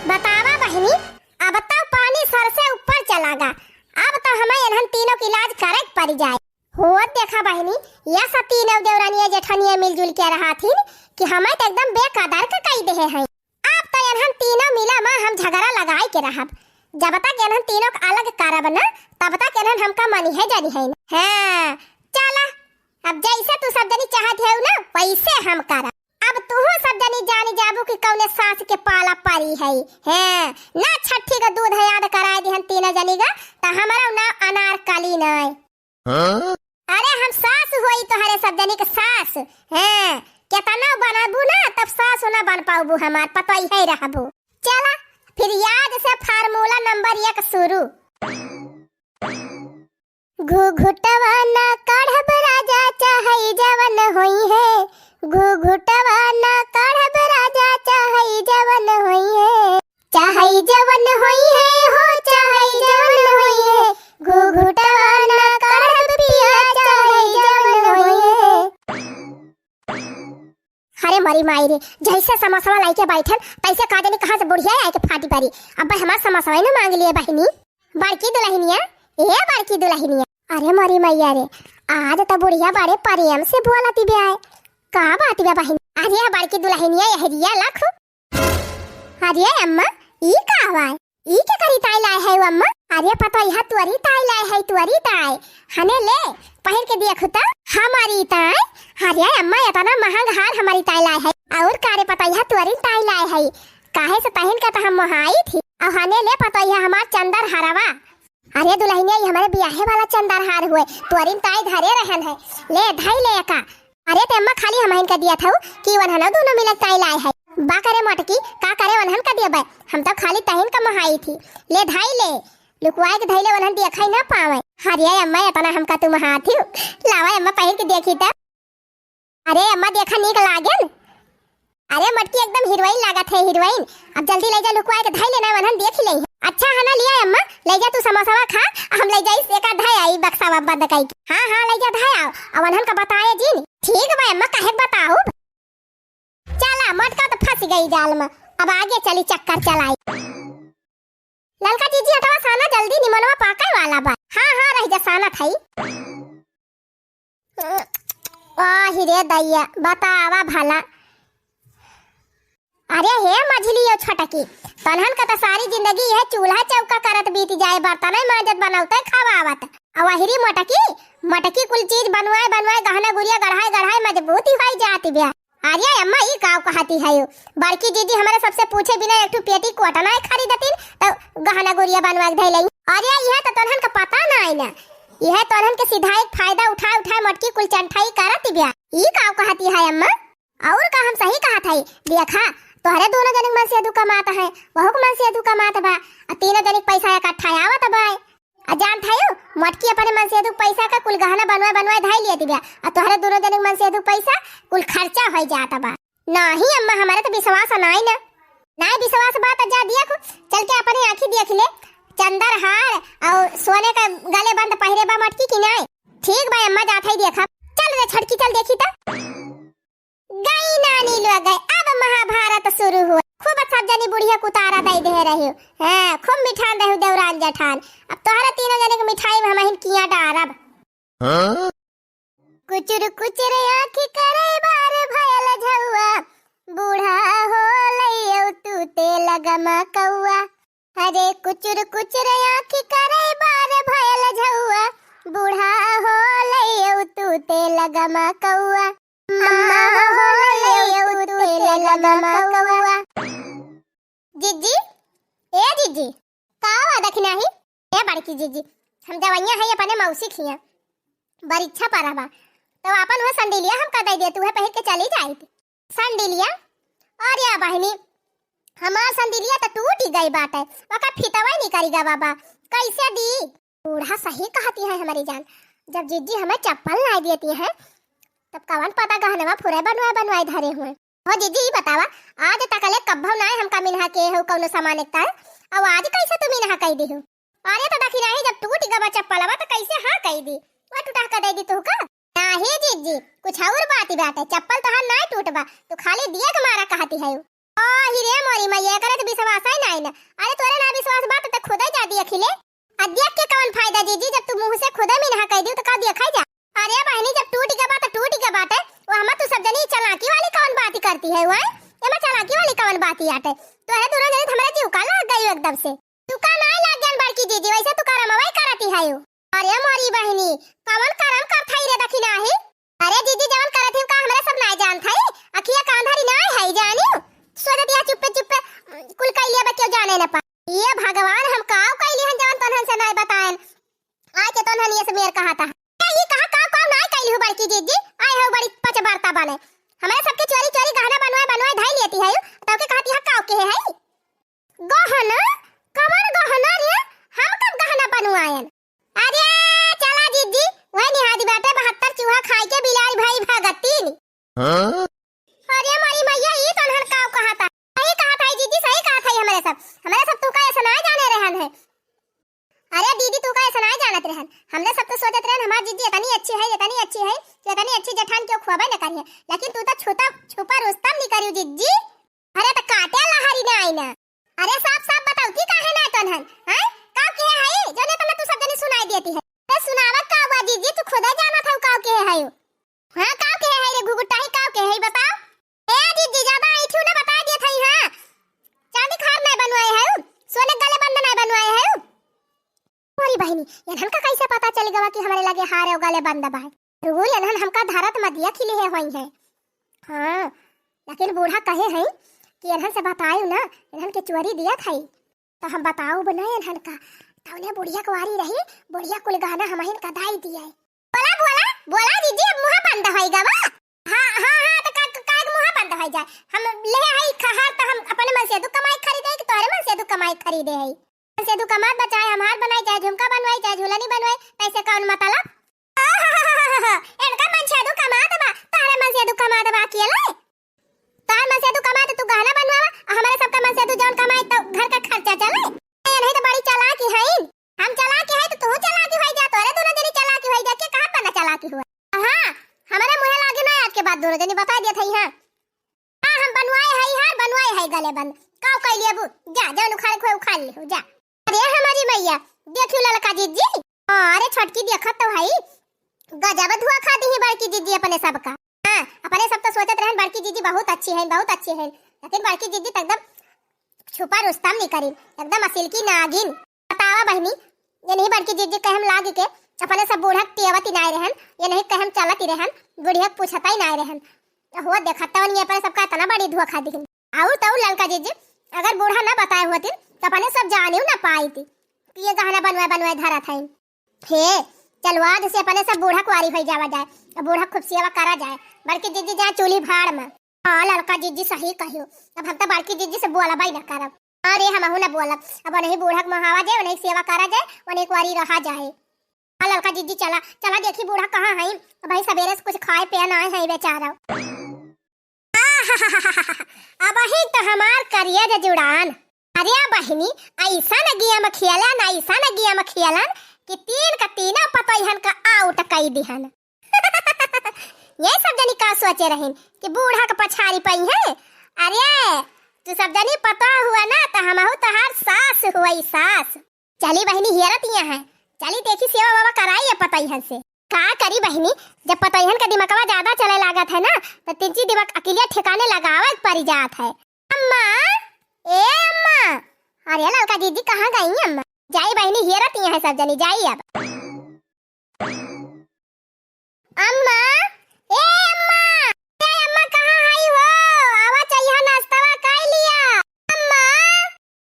बतावा बहनी अब तो पानी सर से ऊपर चला गा अब तो हमें इन्हन तीनों की इलाज करे पड़ जाए। हो देखा बहनी ये सब तीनों देवरानिया जेठानिया मिलजुल के रहा थी कि हमें तो एकदम बेकदर का कई दे है। अब तो इन्हन तीनों मिला मां हम झगड़ा लगाई के रहब जब तक इन्हन तीनों का अलग करब ना तब तक इन्हन हमका मनी है जानी है। हां चला अब जैसे तू सब जनी चाहत है ना वैसे हम करब। अब तू सब जनी जानी जाबू कि कौने सास के पाला परी है हैं ना छठी का दूध याद कराए दिहन तीनों जनी का तो हमारा ना अनारकली नहीं। अरे हम सास होई तोहरे सब जनी के सास हैं, केतना बनाबू ना तब सास ना बन पाऊबू, हमार पता ही रहबू। चला फिर याद से फार्मूला नंबर 1 शुरू। घुघुटवा ना काढ़ब राजा चाहई जवन होई है, घुघुटवा ना काढ़ब राजा चाहई जवन होई है, चाहई जवन होई है हो चाहई जवन होई है, घुघुटवा ना काढ़ब पिया चाहई जवन होई है। अरे मरी माई रे, जैसे समोसा लाई के बैठन तैसे का जाने कहां से बुढ़िया आके फाटी पारी। अब हमार समोसा ना मांग लिए बहिनी, बड़की दुल्हनिया ए बड़की दुल्हनिया। अरे मरी मैया रे, आज तो बुढ़िया बड़े प्रेम से बोलती बे आए, का बात बे बहिनी। अरे बड़की दुल्हनिया यहरिया लाखो। अरे अम्मा ई का आवाज, ई के करी ताई लाए है अम्मा। अरे पता यह तुअरी ताई लाए है, तुअरी ताई हने ले पहन के देखो तो हमारी ताई। अरे अम्मा इतना महंगा हार हमारी ताई लाए है, और कारे पता यह तुअरी ताई लाए है, काहे से पहन के तो हम मोहाई थी। और हने ले पता यह हमार चंदर हारवा। अरे दुल्हनिया ये हमारे ब्याहे वाला चंदर हार हुए, तुअरी ताई धरे रहन है, ले धाई ले का। अरे ते अम्मा खाली हम इनका दिया था कि वनहना दोनों मिलक ताई लाए है, बा करे मटकी का करे वनहन का दिया बे, हम तो खाली तहिन का मोहाई थी। ले धाई ले, लुकवाए के धैले वनहन देखा ही ना पावे। अरे अम्मा इतना हमका तुम हाथी लावा अम्मा पहन के देखी त। अरे अम्मा देखा नीक लागेन। अरे मटकी एकदम हीरोइन लागत है, हीरोइन। अब जल्दी ले जा लुकवाए के धाई लेना वनहन देख ले। अच्छा है ना लिया अम्मा, ले जा तू समोसा खा, हम ले जाई एक धाई आई बक्सा बंद कई। हां हां ले जा धाई आओ, अब वनहन का बताए जी। ठीक बा अम्मा, काहे बताओ। चला मटका तो फंस गई जाल में, अब आगे चली चक्कर चलाई। ललका जीजी हटवा साना जल्दी, निमनवा पाके वाला बा। हां हां रह जा साना थई। आ हिरे दैया बतावा भला। अरे हे मझलियो छटकी, तनहन का तो सारी जिंदगी है चूल्हा चौका करत बीत जाए, बर्तन मांजत बनावते खावावत। अब हिरी मटकी मटकी कुल चीज बनवाए बनवाए गहना गुड़िया गढ़ाए गढ़ाए मजबूती होई जाती बिया। अरे अम्मा ई काव कहती है यो, बड़की जीजी हमारे सबसे पूछे बिना एक पेटी कोटा ना खरीदतीन तो गहना गुड़िया बनवा के धैलई। अरे यह तो तोहन का पता ना है ना, यह तोहन के सीधा एक फायदा उठा उठा मटकी कुल चंठाई करत बिया। ई काव कहती है अम्मा, और का हम सही कहा था। देखा तोहरे दोनों जन मन से अधू कमाता है, वहु मन से अधू कमाता बा, और तीनों जन पैसा इकट्ठा आवत बा। अजान थायो मटकी अपने मन से अधू पैसा का कुल गहना बनवाए बनवाए धाई लियती बा, और तोहरे दोनों जन मन से अधू पैसा कुल खर्चा हो जाता बा। नहीं अम्मा हमारे तो विश्वास नहीं ना, नहीं विश्वास बात जा दिया को चल के अपनी आंखी देख ले, चंदर हार और सोने का गले बंद पहिरे बा मटकी की नहीं। ठीक बा अम्मा जात है देखा, चल रे छटकी चल देखी तो। गई नानी लोग गए, अब महाभारत शुरू हुआ। खूब सब जनी बुढ़िया कुतारा दे दे रही हो, हैं खूब मिठान रही देवरान जठान। अब तोहरा तीनों जने के मिठाई में हम किया डारब। कुचुर कुचुर आँखी करे बार भयल झौआ, बूढ़ा हो लइयो तू ते लगमा कौआ। अरे कुचुर कुचुर आँखी करे बार भयल झौआ, बूढ़ा हो लइयो तू ते लगमा कौआ। अम्मा हो लइयो तू ते लगमा कौआ। जीजी ए जीजी का देखना ही ए बड़की जीजी, हम दवाइयां है अपने मौसी खिया, बड़ी इच्छा पारा बा तो अपन वो संडीलिया हम का दे दे, तू है पहन के चली जाई संडीलिया। और या बहनी हमार संडीलिया तो टूट ही गई बात है, ओका फितवा नहीं करेगा बाबा, कैसे दी। बूढ़ा सही कहती है हमारी जान, जब जीजी हमें चप्पल ला देती है तब कवन पता गहनवा फुरे बनवाए बनवाए धरे हुए। हो जीजी बतावा आज तकले कब्बो नाय हमका मिनहा के हो कौनो सामान एकता, अब आज कैसे तू मिनहा कह दी हो। अरे तो देखी नहीं जब टूट गवा चप्पलवा तो कैसे हां कह दी, वो टूटा का दे दी तू का। नहीं जीजी कुछ और बात ही बात है, चप्पल तो हां नहीं टूटबा, तू खाली दिया के मारा कहती है। ओ हिरे मोरी मैया करे तो विश्वास है नहीं ना। अरे तोरे ना विश्वास बात तो खुद ही जा दिया खिले, अध्यक्ष के कौन फायदा जीजी, जब तू मुंह से खुद ही मिनहा कह दी तो का दिया खाई जा। अरे बहनी जब टूट गया बात तो टूट गया बात है, वो हम तू सब जनी चालाकी वाली कौन बात करती है। वहां एमा चालाकी वाली कौन बात ही आटे, तो अरे दोनों जने हमारे जीव का लग गई एकदम से। तू का ना लग गन बड़की जीजी, वैसे तू करम वही करती है। अरे मोरी बहनी कौन करम कर थाई रे देखी नाही। अरे जीजी जवन करत है का हमरा सब ना जान थाई, अखिया कांधारी ना है जानियो, सोच दिया चुप्पे चुप्पे कुल कइले बा क्यों जाने न पा। ये भगवान हम काव कइली हन जवन तनहन से नहीं बताएन, आज के तनहन ये से मेर कहा था ये कहा का के है गहना कमर गहना रे हम कब गहना बनवायन अरे चला जीजी वह निहादी बाटे 72 चूहा खाए के बिलाल भाई भगतीन अरे मारी मैया ये तो हन काव कहा था सही कहा था जीजी सही कहा था हमारे सब तू का ऐसा ना जाने रहन है अरे दीदी तू का ऐसा ना जानत रहन हमने सब तो सोचत रहन हमार जीजी इतनी अच्छी है इतनी अच्छी जठान क्यों खुआबे न करी है लेकिन तू तो छोटा छुपा रुस्तम नहीं करियो जीजी अरे तो काटे लहारी ना आई ना अरे साफ साफ बताओ की काहे ना तनहन हैं काव के है जो ने तने तू सब जने सुनाई देती है तो सुनावत का हुआ जीजी तू खुद जाना था काव के है हां काव के है रे घुघुटाई काव के है बताओ ए जीजी ज्यादा ऐठू ना बता दिए थई हां चांदी खार नहीं बनवाए है सोने गले बंद नहीं बनवाए है मोरी बहनी यहन का कैसे पता चल गवा कि हमारे लगे हार है गले बंद बा रुगु यहन हमका धारत मदिया खिले है होई है हां लेकिन बूढ़ा कहे हैं कि यहन से बतायो ना यहन के चोरी दिया थई तो हम बताओ बना यहन का तौने बुढ़िया कुवारी रही बुढ़िया कुल गहना हमहिन का दाई दिया बोला बोला बोला दीदी अब मुंह बंद होई गवा हां तो का मुंह बंद होई जाए हम ले हई खहार तो हम अपने मन से दु कमाई खरीदे कि तोरे मन से दु कमाई खरीदे हई से दु कमात बचाए हम हाथ बनाई चाहे झुमका बनवाई चाहे झूलनी बनवाई पैसे कौन मतलब इनका मन से दु कमात बा तारे मन से दु कमात बा अकेले तार मन से दु कमात तू गहना बनवावा हमारे सबका मन से दु जौन कमाई तो घर का खर्चा चले नहीं तो बड़ी चालाकी है हम चालाकी है तो तू चालाकी होई जा तोरे दोनों जनी चालाकी होई जा के कहां पर ना चालाकी हुआ हां हमारे मुंह लागे ना आज के बाद दोनों जनी बता दिए थई हां हम बनवाए है गले बंद काव कह लिए बु जा जौन उखाड़ ले जा अरे हमारी मैया देखियो ललका जीजी अरे छोटकी देखत तो भाई गजब धुआ खा दी है बड़की जीजी अपने सबका हां अपने सब तो सोचत रहन बड़की जीजी बहुत अच्छी है लेकिन बड़की जीजी एकदम छुपा रुस्तम नहीं करी एकदम असिल की नागिन बतावा बहनी ये नहीं बड़की जीजी कहम लाग के अपने सब बूढ़ा टियावती नाय रहन ये नहीं कहम चलती रहन बुढ़िया पूछता ही नाय रहन हो देखता ये पर सबका इतना बड़ी धुआ खा दी आउ तो ललका जीजी अगर बूढ़ा ना बताए होती तो अपने सब जाने ना पाई थी ये गहना बनवाए धरा था हे चलवा जैसे अपने सब बूढ़ा कुआरी भई जावा जाए और बूढ़ा खूब सेवा करा जाए बड़की जीजी जाए चूल्ही भाड़ में हां लड़का जीजी सही कहियो अब हम तो बड़की जीजी से बोलबा ही ना करब अरे हमहु ना बोलब अब नहीं बूढ़ा महावा जाए नहीं सेवा करा जाए और एक वारी रहा जाए हां लड़का जीजी चला देखी बूढ़ा कहां है भाई सवेरे से कुछ खाए पिए ना है बेचारा अब ही तो हमार करिए जे जुड़ान अरे बहनी ऐसा न गिया में खियालन कि तीन का तीना पतोहन का आउट कई दिहन ये सब जनी का सोचे रहन कि बूढ़ा का पछाड़ी पई है अरे तू सब जनी पता हुआ ना तो हमहु तहार सास हुई सास चली बहनी हेरतिया है चली देखी सेवा बाबा कराई है पतोहन से का करी बहनी जब पतोहन का दिमागवा ज्यादा चले लागत है ना तो तिनची दिमाग अकेले ठिकाने लगावे पड़ जात है अम्मा ए अम्मा अरे ललका दीदी कहाँ गई अम्मा जाई बहनी हेरती है सब जनी जाई अब अम्मा ए अम्मा कहाँ आई हो आवा चाहिए नाश्तावा कर लिया अम्मा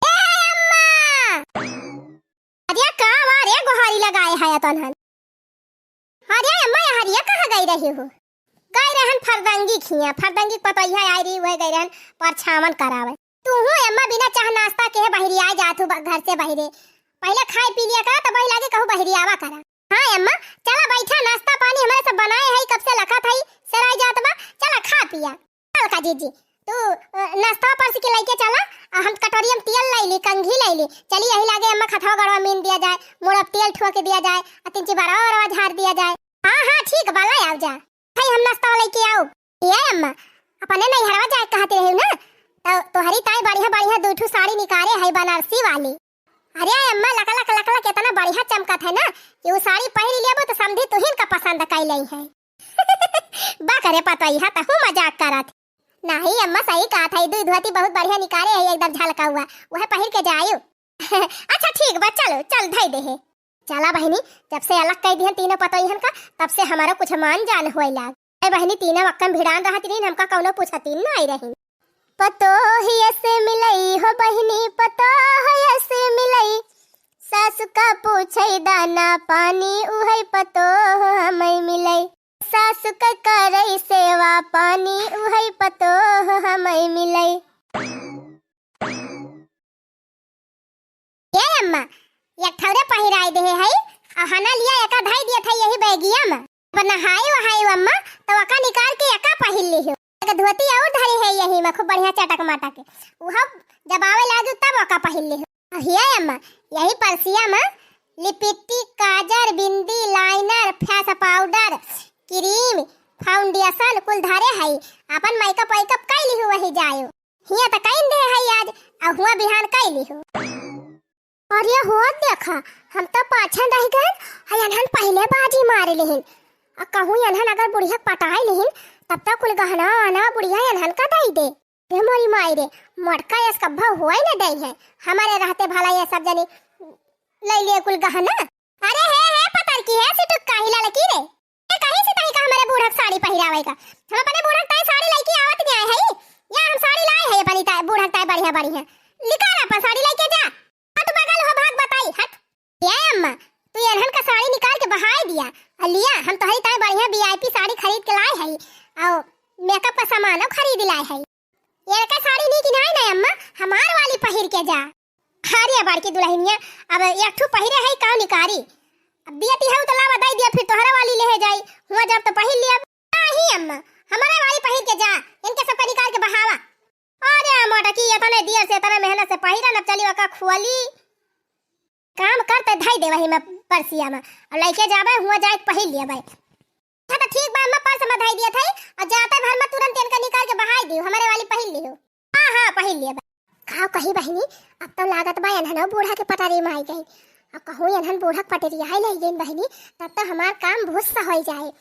ए अम्मा अरे का वारे गोहारी लगाए है तनहन अरे अम्मा हरिया कहाँ गई रही हो गई रहन फरदंगी पतोहिया आई रही वह गई रहन परछावन करावे तू हो अम्मा बिना चाह नाश्ता के बहरी आ जातू घर से बहरे पहले खाए पी लिया करा तो वही लागे कहू बहरी आवा करा हां अम्मा चला बैठा नाश्ता पानी हमारे सब बनाए है कब से लखा था सराय जात बा चला खा पिया चल का जीजी तू नाश्ता पर से लेके चला हम कटोरी में तेल ले ली कंघी ले ली चली यही लागे अम्मा खथवा गड़वा मीन दिया जाए मोड़ा तेल ठुआ के दिया जाए और तीन चिबारा और झाड़ दिया जाए हां ठीक बाला आओ जा भाई हम नाश्ता लेके आओ ये अम्मा अपने नहीं हरवा जाए कहते रहे ना तो तोहरी ताई बढ़िया दूठू साड़ी निकाले है बनारसी वाली अरे अम्मा लकला कितना बढ़िया चमकत है ना कि वो साड़ी पहन लिया तो समझी तुहिन का पसंद कई लई है बा करे पता ही था हूं मजाक करत नहीं अम्मा सही कहा था दूध धोती बहुत बढ़िया निकाले है एकदम झलका हुआ वह पहन के जायो अच्छा ठीक बा चल धई दे है चला बहनी जब से अलग कह दिहन तीनों पतोहिन का तब से हमारा कुछ मान जान होई लाग ए बहनी तीनों वक्कम भिड़ान रहत रही हमका कौनो पूछती न आई रही पतोहिया से मिलई हो बहनी पतोहिया से मिलई सासु का पूछई दाना पानी उहई पतोह हमई मिलई सासु का करई सेवा पानी उहई पतोह हमई मिलई बियाई दे है हना लिया एका धाई दिया था यही बैगिया में नहाए वहाए अम्मा तो अका निकाल के एका पहिल ली हो एक धोती और धरी है यही में खूब बढ़िया चटक माटा के वह जब आवे लागू तब अका पहिल ली हो हिया अम्मा यही परसिया में लिपस्टिक काजर bindi liner face powder cream foundation कुल धरे है अपन मेकअप वेकअप कैली हो वही जायो हिया त कैन दे है आज आ हुआ बिहान कैली हो और ये हो देखा हम तो पाछन रह गए हयनहन पहले बाजी मारे लेहिन आ कहूं यनहन अगर बुढ़िया पटाई लेहिन तब तक कुल गहना आना बुढ़िया यनहन का दई दे रे मोरी माई रे मटका ये कब्बा हुआ ही न दई है हमारे रहते भला ये सब जनी ले लिए कुल गहना अरे है पतर की है सिटुक काहिला लकी रे ए कहीं से तई का हमारे बूढ़ा साड़ी पहिरावे का हम अपने बूढ़ा ताई साड़ी लेके आवत नहीं आए है या हम साड़ी लाए है अपनी ताई बूढ़ा ताई बढ़िया बढ़िया निकाल अपन साड़ी लेके जा हट बगल हो भाग बताई हट ये अम्मा तू यनहन का साड़ी निकाल के बहाई दिया लिया हम तो ताई बढ़िया वीआईपी साड़ी खरीद के लाए है और मेकअप का सामान खरीद लाए है ये का साड़ी नहीं किनाई ना अम्मा हमार वाली पहिर के जा हारिया बड़की दुल्हनिया अब एक ठू पहिरे है का निकारी अब दियती है तो ला बताई दिया फिर तोहरा वाली ले जाई हुआ जब तो पहिर लिया नहीं अम्मा हमारा वाली पहिर के जा इनके सब का निकाल के बहावा अरे मोटा की इतने दिया से इतना मेहनत से पहिरा न चली का खुली काम करते धाई दे वही में परसिया में और लेके जाबे हुआ जाए पहिर लिया भाई हां तो ठीक बा अम्मा पर्स में धाई दिया था और जाते भर में तुरंत इनका निकाल के बहाई दियो हमारे वाली पहिर लियो हां पहिर लिया खाओ कही बहिनी अब तो लागत बा एनहन बूढ़ा के पटारी में आई गई अब कहूं एनहन बूढ़ा पटेरी आई नहीं गई बहिनी तब तो हमार काम भुस हो जाए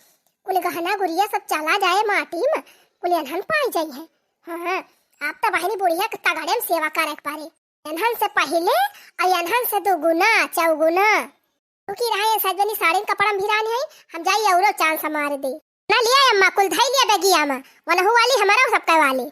कुल गहना गुड़िया सब चला जाए माटी में कुल एनहन पाई जाई है हां आप तो बहिनी बुढ़िया के तगड़े में सेवा करे पारे एनहन से पहले और एनहन से दुगुना चौगुना क्योंकि रहे सजनी साड़ी कपड़ा भिरानी है हम जाई औरो चांस मार दे ना लिया अम्मा कुल धाई लिया बेगिया में वनहु वाली हमारा सबका वाली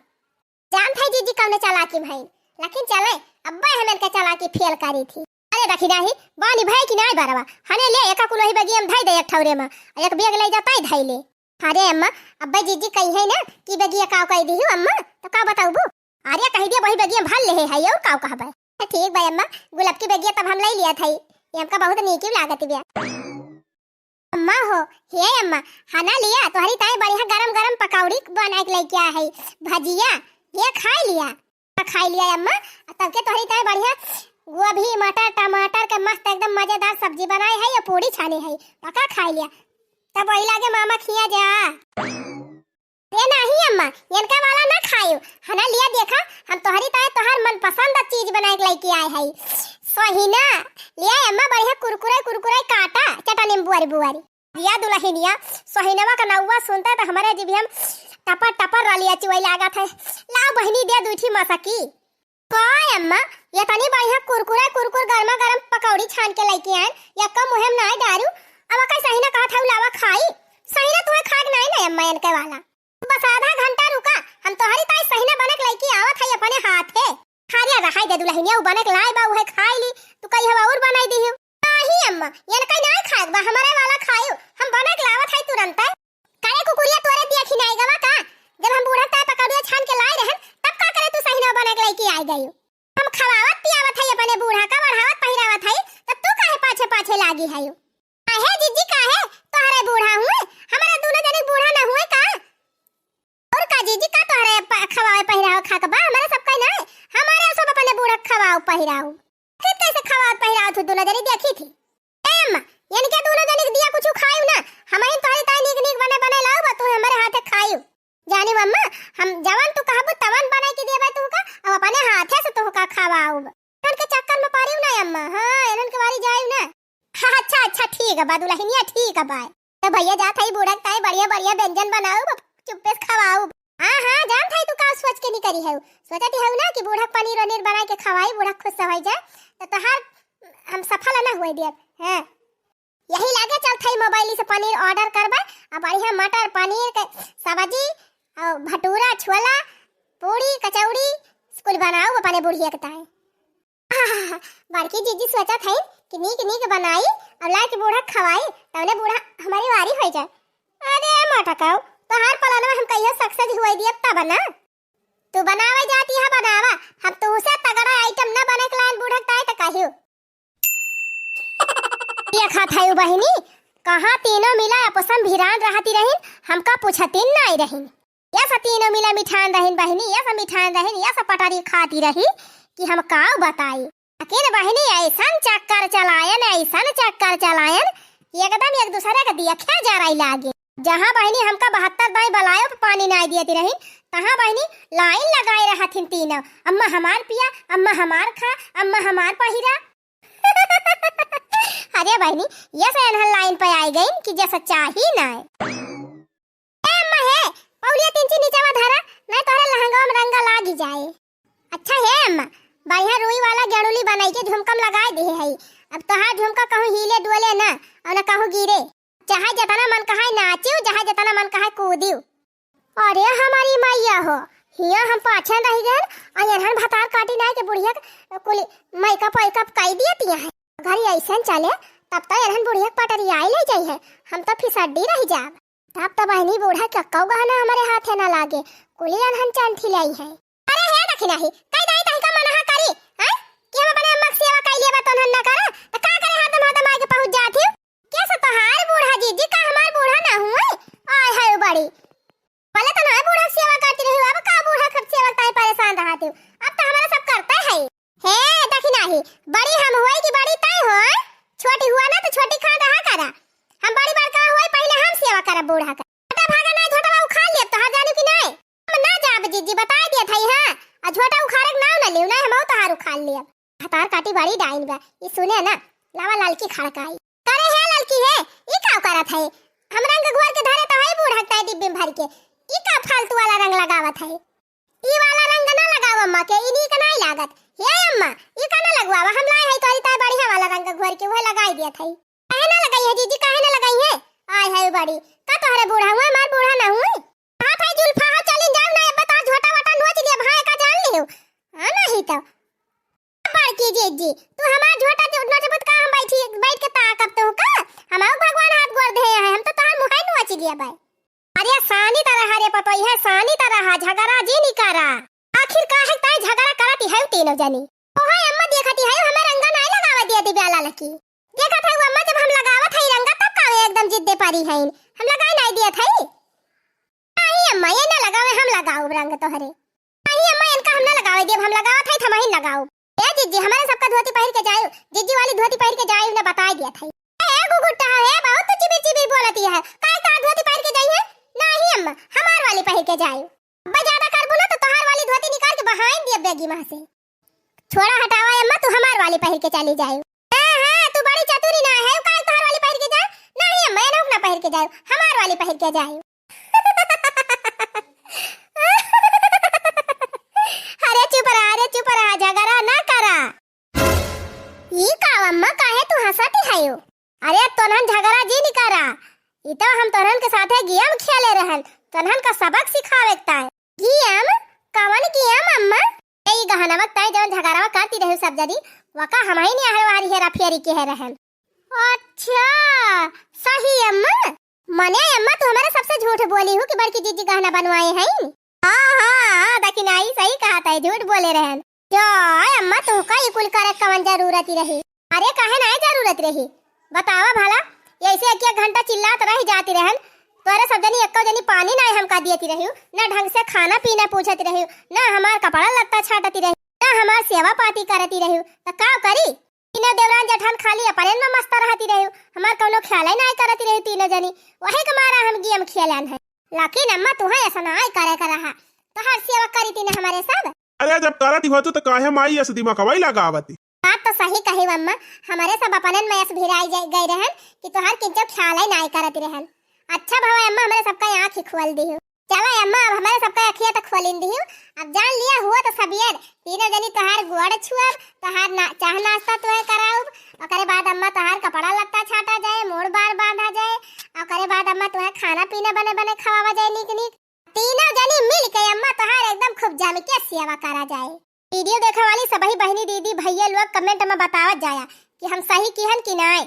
जान था जीजी कौन चालाकी भाई लेकिन चले अब्बा हमन के चालाकी फेल करी थी अरे देखी नाही बानी भाई की नहीं बरवा हने ले एका कुल वही बेगिया में धाई दे एक ठौरे में एक बेग ले जाता धाई ले अरे अम्मा अब्बा जीजी कही है ना कि बेगिया काव कह दी अम्मा तो का बताऊबू अरे कह दिया वही बेगिया भल ले है और काव कहबे ठीक भाई अम्मा गुलाब की बेगिया तब हम ले लिया था ये हमका बहुत नीकी लागत बिया अम्मा हो हे अम्मा खाना लिया तोहरी ताई बढ़िया गरम गरम पकौड़ी बना के लेके आया है भजिया ये खाई लिया अम्मा तब के तोहरी ताई बढ़िया गोभी मटर टमाटर के मस्त एकदम मजेदार सब्जी बनाई है ये पूरी छानी है पका खाई लिया तब वही लागे मामा खिया जा ये नहीं अम्मा इनका वाला ना खायो हना लिया देखा हम तोहरी ताई तोहर मनपसंद चीज बना के लेके आए है सहीना लिया अम्मा बढ़िया कुरकुरे काटा चटा नींबू वाली बुआरी दिया दुल्हनिया सहीनवा का नौवा सुनता तो हमारे जीभ हम टपर रलिया चुई लागत है लाओ बहनी दे दूठी मसकी काय अम्मा ये तनी बढ़िया कुरकुर गरमा गरम पकौड़ी छान के लेके आए या कम मुहिम ना दारू अब का सहीना कहा था लावा खाई सहीना तुम्हें खाग नहीं ना अम्मा इनके वाला बस आधा घंटा रुका हम तोहरी ताई सहीना बना के लेके आवत है अपने हाथे खारिया रखाई दे दुल्हनिया उ बने के लाई बा उहे खाई ली तू कही हवा और बनाई दी नहीं अम्मा ये कहीं नहीं खाएग बा हमारे वाला खायो हम बना के लावत है तुरंत करे कुकुरिया तोरे दिया खिनाई गवा का जब हम बूढ़ा ताई पकौड़िया छान के लाई रहन तब का करे तू सहीना बना के लेके आई गई हम खवावत पियावत है अपने बूढ़ा का बढ़ावत पहिरावत है तब तू काहे पाछे लागी है काहे जीजी काहे तोहरे बूढ़ा हुए हमारे दोनों जने बूढ़ा ना हुए का और का जीजी का तोहरे खवावे पहिराव खा के बा हमारे सब का नहीं हमारे सब अपने बूढ़ा खवाओ पहिराओ फिर कैसे खवाओ पहिराओ तू दोनों जनी देखी थी अम्मा यानी के दोनों जनी दिया कुछ खाइयो ना हमारी तोहरी ताई नीक बने लाओ बा तू हमारे हाथे खाइयो जानी अम्मा हम जवान तू कहबो तवन बनाई के देबा तू का अब अपने हाथे से तू का खवाओ तन के चक्कर में पारियो ना अम्मा हां एनन के बारी जाइयो ना अच्छा ठीक है बादुलहिनिया ठीक है बाय तो भैया जात है बूढ़ा ताई बढ़िया व्यंजन बनाओ चुप्पे से खवाओ हां जान थाई तू का सोच के नहीं करी है सोचती है ना कि बूढ़ा पनीर वनीर बना के खवाई बूढ़ा खुश हो जाए तो तोहार हम सफल ना हुए दिए हैं यही लागे चल थाई मोबाइल से पनीर ऑर्डर करबा आ बढ़िया मटर पनीर के सब्जी और भटूरा छोला पूरी कचौड़ी कुल बनाओ अपने बुढ़िया के ताई बड़की जीजी सोचा था कि नीक बनाई और ला के बूढ़ा खवाई तबने बूढ़ा हमारी वारी हो जाए अरे मटकाओ तो हर पलाना हम कहियो सक्सेस हुए दिए तब ना तू बनावे जाती है बनावा हम तो उसे तगड़ा आइटम ना बने के लाइन बूढ़ा ताई त कहियो करत है बहिनी? कहाँ तीनों मिला आपस में भिरान रहती रहीन, हमका पूछतीन नहीं रहीन। या सा तीनों मिला मिठान रहीन बहिनी, या सा मिठान रहीन, या सा पटारी खाती रही कि हम का बताई। लेकिन बहिनी ऐसन चक्कर चलायन, ऐसन चक्कर चलायन कि एकदम एक दूसरे का दिया जा रही लागे। जहाँ बहिनी हमका 72 दाई बलायो पे पानी नहीं दियती रही, तहाँ बहिनी लाइन लगाए रहथिन तीनों, अम्मा हमार पिया, अम्मा हमार खा, अम्मा हमार पहिरा। अरे बहिनी ये से एनहन लाइन पे आई गई कि जैसा चाही ना ए अम्मा है पौलिया 3 ची नीचे धरा, नहीं तोरे लहंगा में रंगा लागी जाए। अच्छा है अम्मा, बढ़िया रुई वाला गेड़ुली बनाई के झुमकम लगाए दे है। अब तोहार झुमका कहूं हिले डोले ना और ना कहूं गिरे, चाहे जतना मन कहाय नाचियो, चाहे जतना मन कहाय कूदियो। अरे हमारी मैया हो, हिया हम पाछन रह गए और एनहन भतार काटी ना के बुढ़िया कुली मैकअप पैकअप काई दियतिया है। घरी ऐसन चले तब तो एनहन बुढ़िया पटरी आई ले जाई है, हम तो फिसड्डी रह जाब। तब तो बहनी बूढ़ा कक्कौ गहना हमारे हाथ ना लागे, कुली एनहन चांठी लाई है। अरे हे देखी नहीं कई दाई तई का मनहा करी हैं कि हम अपने अम्मा की सेवा कई लेबा तो न करा तो का करे हाथ में दमा के पहुंच जाती। कैसे तोहार बूढ़ा जी का हमार बूढ़ा ना हुए? आय हाय बड़ी पहले तो ना बूढ़ा सेवा करती रही, अब का बूढ़ा खप सेवा ताई परेशान रहती हूं। अब तो हमारा सब करता है। हे देखी नहीं बड़ी हम होई कि बड़ी ताई हो, छोटी हुआ ना तो छोटी खा रहा करा। हम बड़ी बार का होई पहले हम सेवा करा बूढ़ा का। छोटा भागा नहीं छोटा उखा ले तो हर जाने की नहीं हम ना जाब जीजी बता दिया था। हां आ छोटा उखाड़े नाम ना लियो ना, हम तो हार उखा लिया। हतार काटी बड़ी डाइन बा ये सुने ना लावा ललकी खड़काई करे है ललकी है ई का करत है। हम रंग घोर के धरे तो है बूढ़ा ताई डिब्बे भर के ई का फालतू वाला रंग लगावत है। ई वाला रंग ना लगाव अम्मा के, इनी का नहीं लागत। हे अम्मा ई का ना लगवावा, हम लाए है तोरी ताई बढ़िया वाला रंग घोर के वह लगाई दिया था। काहे ना लगाई है जीजी, काहे ना लगाई है? आय है बड़ी का तोहरे बूढ़ा हुआ मार बूढ़ा ना हुई। हां भाई जुल्फा हा चली जाओ ना बता झोटा वटा नोच लिया भाई का जान लियो। हां नहीं तो बड़की जीजी तू हमार झोटा नोचबत का हम बैठ के ताकब तो का हमार भगवान हाथ गोड़ दे है, हम तो तोहर मुहाई नोच लिया भाई। अरे सानी तरह हरे पतोई है, सानी तरह झगड़ा जी नहीं करा। आखिर काहे ताई झगड़ा करती है तीनों जनी। ओहे अम्मा देखती है हमें रंगा नहीं लगावा दिया दिव्याला लकी। देखा था अम्मा जब हम लगावत है रंगा तब का एकदम जिद्दे पारी है, हम लगाई नहीं दिया था। नहीं अम्मा ये ना लगावे, हम लगाओ रंग तोहरे। नहीं अम्मा इनका हम ना लगावे देब, हम लगावत है हम ही लगाओ। ए जीजी हमारे सबका धोती पहन के जाओ, जीजी वाली धोती पहन के जाओ ने बता दिया था। ए गुगुट्टा है बहुत चिबी चिबी बोलती है, काहे का धोती पहन के जाई है? नहीं अम्मा हमार वाली पहन के जाओ। अब ज्यादा करबो ना तो तोहार वाली धोती निकाल के बहाइन दिया बेगी मां से। छोड़ा हटावा अम्मा तू हमार वाली पहन के चली जाओ। हां तू बड़ी चतुरी ना है, काहे तोहार वाली पहन के जा? नहीं अम्मा ये ना पहन के जाओ, हमार वाली पहन के जाओ। अरे चुप रहा झगड़ा ना करा। ई का अम्मा काहे तू हंसती है यो? अरे तोनहन झगड़ा जी नहीं करा, ई तो हम तोनहन के साथे गेम खेले रहन, तोनहन का सबक सिखावे ता। गेम कवन गेम अम्मा? ए गहनवा ताई जवन झगड़ा करती रहे सब जदी वका हम ही नहीं हरवारी हेरा फेरी के है रहन। अच्छा सही अम्मा, मने अम्मा तू हमारे सबसे झूठ बोली हो कि बड़की जीजी गहना बनवाए हैं। हां देखी नहीं सही कहा था, झूठ बोले रहन। जाय अम्मा तू का ये कुल करे कवन जरूरत रही? अरे काहे ना जरूरत रही बतावा भला। ऐसे एक घंटा चिल्लात रही जाती रहन, तोरे सब जनी एको जनी पानी नहीं हमका दियती रही, ना ढंग से खाना पीना पूछती रही, ना हमार कपड़ा लत्ता छाटती रही, ना हमार सेवा पाती करती रही। तो का करी? तीनों देवरान जेठान खाली अपने में मस्त रहती रही, हमार कोनो ख्याल नहीं करती रही तीनों जनी। वही कमारा हम गेम खेलन है। लेकिन अम्मा तू है ऐसा नहीं करे रहा, तो हर सेवा करी तीने हमारे सब। अरे जब करती हो तो काहे माई ऐसे दिमाग कवाई लगावती। बात तो सही कही अम्मा, हमारे सब अपनन में ऐसे भिराई गई रहन कि तोहर किंचो ख्याल ही नहीं करती रहन। अच्छा भवा अम्मा हमारे सबका आँख ही खोल दी हो। चलो अम्मा अब हमारे सबका अखिया तो खोलिन दी हो। अब जान लिया हुआ तो सबियर तीनों जनी तोहार गोड़ छुअब, तोहार चाह नाश्ता तोहे कराऊब, ओकरे बाद अम्मा तोहार कपड़ा लत्ता छाटा जाए, मोड़ बार बांधा जाए, ओकरे बाद अम्मा तोहे खाना पीना बने बने खवावा जाए निक निक। तीनों जनी मिल के अम्मा तोहार एकदम खूब जम के सेवा करा जाए। वीडियो देखने वाली सभी बहनी दीदी भैया लोग कमेंट में बतावत जाया कि हम सही किहन कि नहीं।